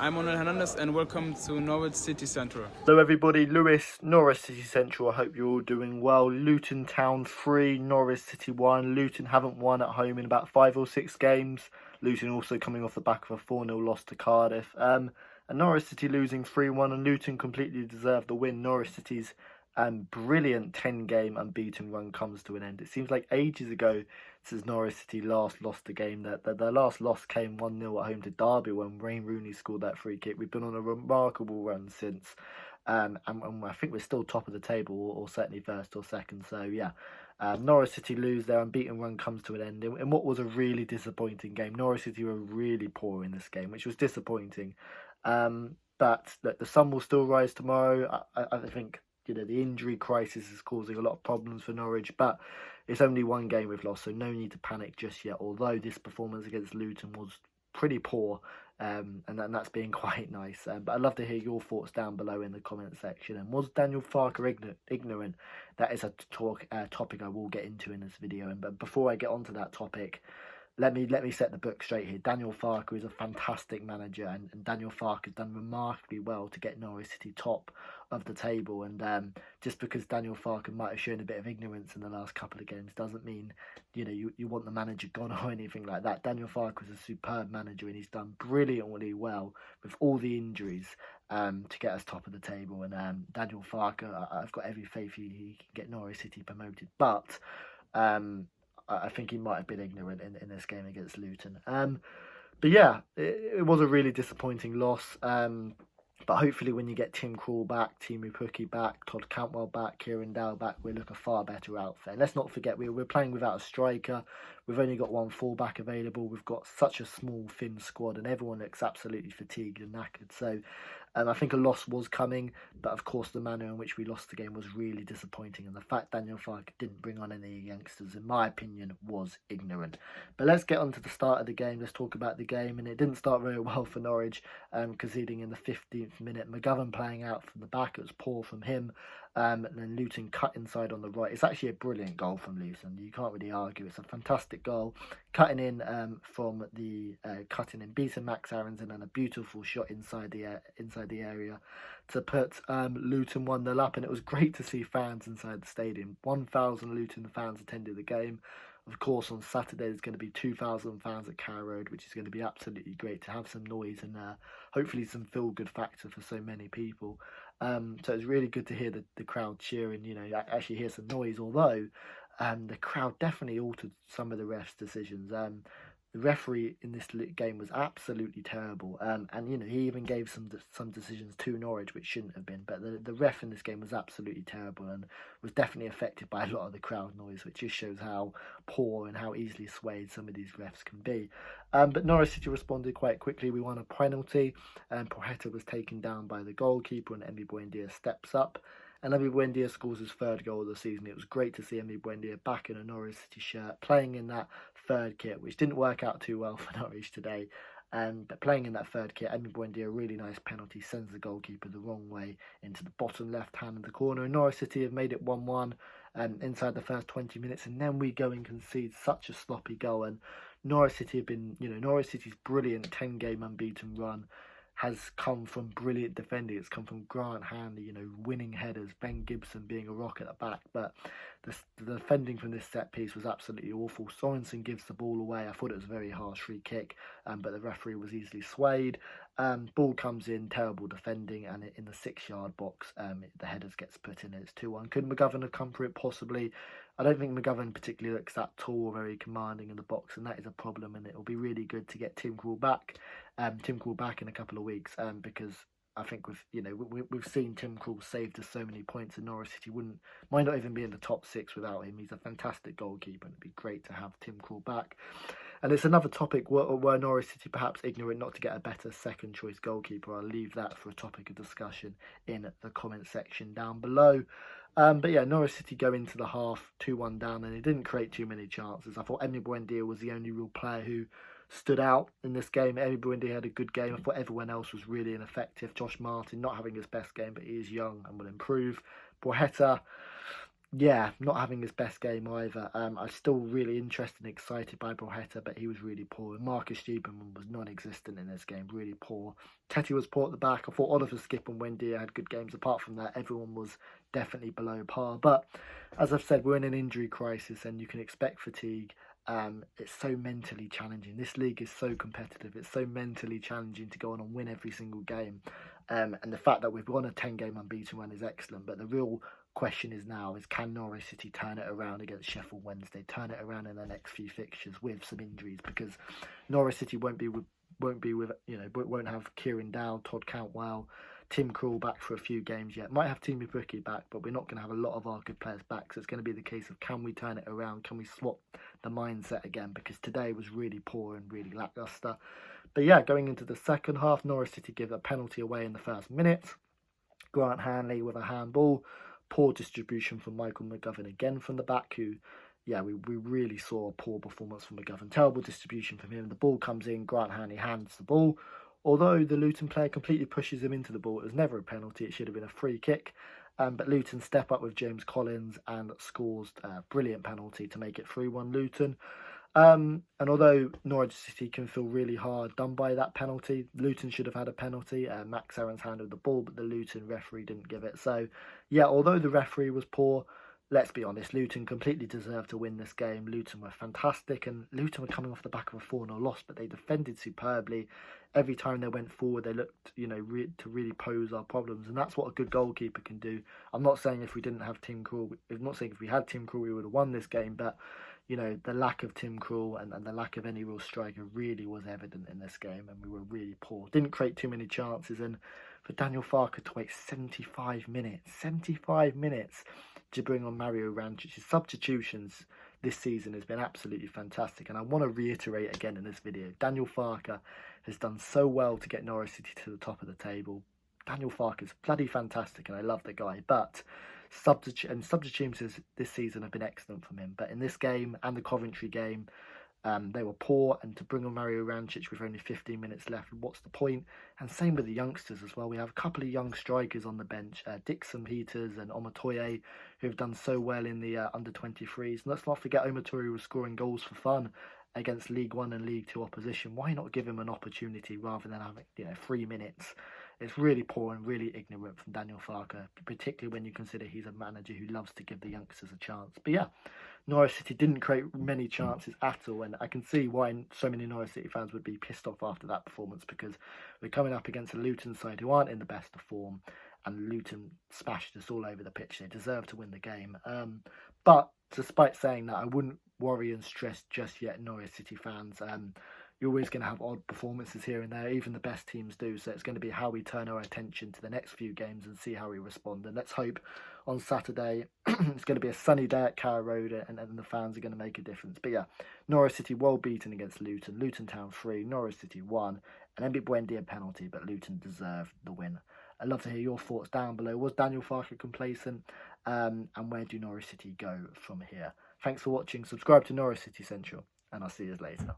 I'm Manuel Hernandez and welcome to Norwich City Central. Hello everybody, Lewis, Norwich City Central. I hope you're all doing well. Luton Town 3, Norwich City 1. Luton haven't won at home in about 5 or 6 games. Luton also coming off the back of a 4-0 loss to Cardiff. And Norwich City losing 3-1, and Luton completely deserved the win. Norwich City's brilliant 10-game unbeaten run comes to an end. It seems like ages ago since Norwich City last lost a game. Their last loss came 1-0 at home to Derby when Wayne Rooney scored that free kick. We've been on a remarkable run since, and I think we're still top of the table, or certainly first or second. So yeah, Norwich City lose, their unbeaten run comes to an end in what was a really disappointing game. Norwich City were really poor in this game, which was disappointing. But look, the sun will still rise tomorrow. I think the injury crisis is causing a lot of problems for Norwich, but it's only one game we've lost, so no need to panic just yet. Although this performance against Luton was pretty poor, and that's being quite nice. But I'd love to hear your thoughts down below in the comment section. And was Daniel Farke ignorant? That is a topic I will get into in this video. But before I get onto that topic, let me set the book straight here. Daniel Farke is a fantastic manager, and Daniel Farke has done remarkably well to get Norwich City top of the table. And just because Daniel Farke might have shown a bit of ignorance in the last couple of games doesn't mean you want the manager gone or anything like that. Daniel Farke was a superb manager, and he's done brilliantly well with all the injuries to get us top of the table. And Daniel Farke, I've got every faith he can get Norwich City promoted, but I think he might have been ignorant in this game against Luton. But yeah, it was a really disappointing loss. But hopefully when you get Tim Krul back, Timu Pukki back, Todd Cantwell back, Kieran Dowell back, we'll look a far better outfit. And let's not forget, we're playing without a striker. We've only got one fullback available. We've got such a small, thin squad, and everyone looks absolutely fatigued and knackered. So I think a loss was coming, but of course the manner in which we lost the game was really disappointing, and the fact Daniel Farke didn't bring on any youngsters, in my opinion, was ignorant. But let's get on to the start of the game. Let's talk about the game, and it didn't start very well for Norwich, conceding in the 15th minute. McGovern playing out from the back, it was poor from him, and then Luton cut inside on the right. It's actually a brilliant goal from Luton, you can't really argue. It's a fantastic goal, cutting in from the cutting in, beating Max Aarons, and then a beautiful shot inside the area to put Luton 1-0 up. And it was great to see fans inside the stadium. 1,000 Luton fans attended the game. Of course, on Saturday there's going to be 2,000 fans at Carrow Road, which is going to be absolutely great to have some noise and hopefully some feel-good factor for so many people. So it's really good to hear the crowd cheering, actually hear some noise, although the crowd definitely altered some of the refs' decisions. The referee in this game was absolutely terrible, and he even gave some decisions to Norwich which shouldn't have been. But the ref in this game was absolutely terrible and was definitely affected by a lot of the crowd noise, which just shows how poor and how easily swayed some of these refs can be. But Norwich City responded quite quickly. We won a penalty, and Porheta was taken down by the goalkeeper, and Emi Buendia steps up. And Emi Buendia scores his third goal of the season. It was great to see Emi Buendia back in a Norwich City shirt, playing in that third kit, which didn't work out too well for Norwich today. But playing in that third kit, Emi Buendia, a really nice penalty, sends the goalkeeper the wrong way into the bottom left hand of the corner. And Norwich City have made it 1-1 inside the first 20 minutes, and then we go and concede such a sloppy goal. And Norwich City have been, Norwich City's brilliant 10-game unbeaten run has come from brilliant defending. It's come from Grant Hanley, winning headers, Ben Gibson being a rock at the back. But the defending from this set piece was absolutely awful. Sorensen gives the ball away. I thought it was a very harsh free kick, but the referee was easily swayed. Ball comes in, terrible defending, and in the 6-yard box, the headers gets put in. It's 2-1. Could McGovern have come for it? Possibly. I don't think McGovern particularly looks that tall or very commanding in the box, and that is a problem. And it will be really good to get Tim Krul back. Tim Krul back in a couple of weeks, because I think we've seen Tim Krul saved us so many points, and Norwich City might not even be in the top 6 without him. He's a fantastic goalkeeper, and it'd be great to have Tim Krul back. And it's another topic where Norwich City perhaps ignorant not to get a better second choice goalkeeper. I'll leave that for a topic of discussion in the comment section down below. But yeah, Norwich City go into the half 2-1 down, and they didn't create too many chances. I thought Emi Buendia was the only real player who stood out in this game. Emi Buendia had a good game. I thought everyone else was really ineffective. Josh Martin not having his best game, but he is young and will improve. Porheta, Yeah, not having his best game either. I'm still really interested and excited by Broheta, but he was really poor. And Marcus Stubenman was non-existent in this game, really poor. Teti was poor at the back. I thought Oliver Skip and Wendy had good games. Apart from that, everyone was definitely below par. But as I've said, we're in an injury crisis and you can expect fatigue. It's so mentally challenging. This league is so competitive. It's so mentally challenging to go on and win every single game. And the fact that we've won a 10-game unbeaten run is excellent. But the real question is now is can Norwich City turn it around against Sheffield Wednesday, turn it around in the next few fixtures with some injuries, because Norwich City won't have Kieran Dow, Todd Cantwell, Tim Krul back for a few games yet. Might have Teemu Pukki back, but we're not going to have a lot of our good players back. So it's going to be the case of can we turn it around? Can we swap the mindset again? Because today was really poor and really lacklustre. But yeah, going into the second half, Norwich City give a penalty away in the first minute. Grant Hanley with a handball. Poor distribution from Michael McGovern again from the back, who, yeah, we really saw a poor performance from McGovern. Terrible distribution from him. The ball comes in, Grant Hanley hands the ball. Although the Luton player completely pushes him into the ball, it was never a penalty. It should have been a free kick. But Luton step up with James Collins and scores a brilliant penalty to make it 3-1 Luton. And although Norwich City can feel really hard done by that penalty, Luton should have had a penalty. Max Aarons handled the ball, but the Luton referee didn't give it. So, yeah, although the referee was poor, let's be honest, Luton completely deserved to win this game. Luton were fantastic, and Luton were coming off the back of a 4-0 loss, but they defended superbly. Every time they went forward, they looked, to really pose our problems, and that's what a good goalkeeper can do. I'm not saying if we didn't have Tim Krul, I'm not saying if we had Tim Krul, we would have won this game, but the lack of Tim Krul and the lack of any real striker really was evident in this game, and we were really poor. Didn't create too many chances, and for Daniel Farke to wait 75 minutes to bring on Mario Rancic's substitutions this season has been absolutely fantastic. And I want to reiterate again in this video, Daniel Farke has done so well to get Norwich City to the top of the table. Daniel Farke is bloody fantastic, and I love the guy, but substitutions this season have been excellent from him. But in this game and the Coventry game, they were poor, and to bring on Mario Rancic with only 15 minutes left, what's the point? And same with the youngsters as well. We have a couple of young strikers on the bench, Dixon Peters and Omotoye, who have done so well in the under-23s. And let's not forget Omotoye was scoring goals for fun against League One and League Two opposition. Why not give him an opportunity rather than having 3 minutes? It's really poor and really ignorant from Daniel Farke, particularly when you consider he's a manager who loves to give the youngsters a chance. But yeah, Norwich City didn't create many chances at all, and I can see why so many Norwich City fans would be pissed off after that performance, because we're coming up against a Luton side who aren't in the best of form, and Luton smashed us all over the pitch. They deserve to win the game. But despite saying that, I wouldn't worry and stress just yet, Norwich City fans. You're always going to have odd performances here and there. Even the best teams do. So it's going to be how we turn our attention to the next few games and see how we respond. And let's hope on Saturday it's going to be a sunny day at Carrow Road, and the fans are going to make a difference. But yeah, Norwich City well beaten against Luton. Luton Town 3, Norwich City 1. And then Buendia a penalty, but Luton deserved the win. I'd love to hear your thoughts down below. Was Daniel Farke complacent? And where do Norwich City go from here? Thanks for watching. Subscribe to Norwich City Central, and I'll see you later.